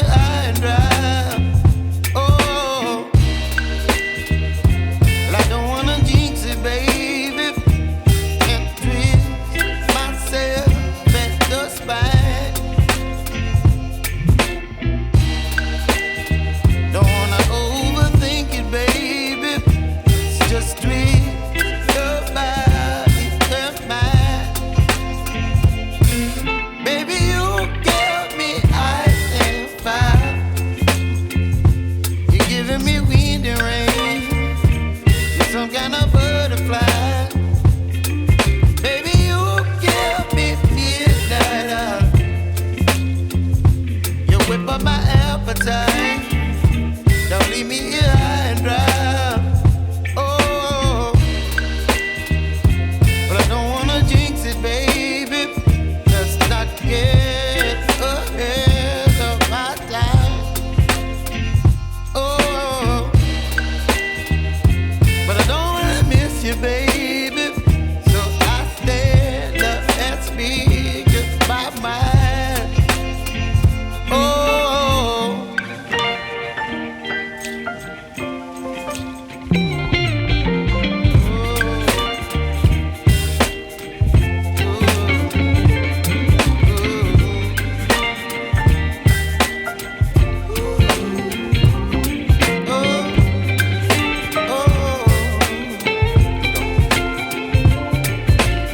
you high and dry. Oh, well, I don't wanna jinx it, baby, and twist myself at the spine. Don't wanna overthink it, baby. It's just twist your body and mine. Baby, you give me ice and fire. You're giving me wind and rain. You're some kind of butterfly. Baby, you give me midnight. You whip up my appetite. Don't leave me here high and dry. Oh, but I don't wanna jinx it, baby. Let's not get ahead of my time. Oh, but I don't wanna miss you, baby. So I stand up and speak my mind. Oh.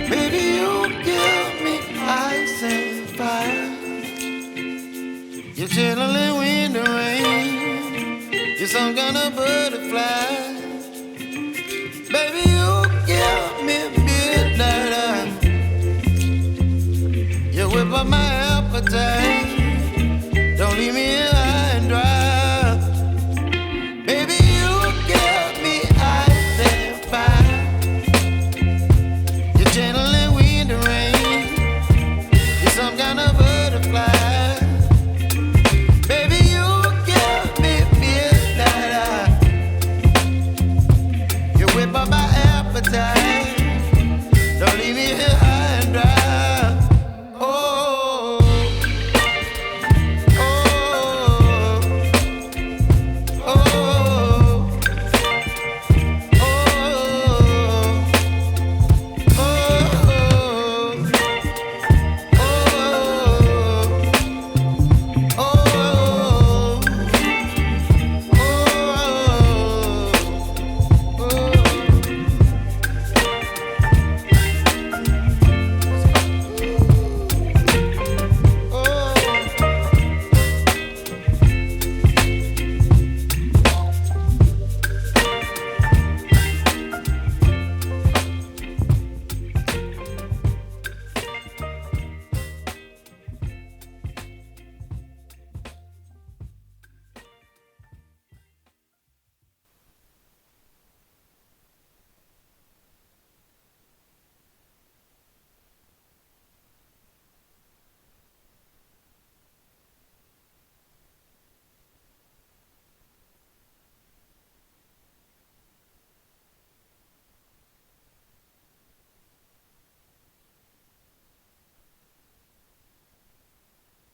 Baby, you give me ice and fire. You're chilling wind and rain. You're some kind of butterfly. Baby, you give me midnight. You whip up my appetite.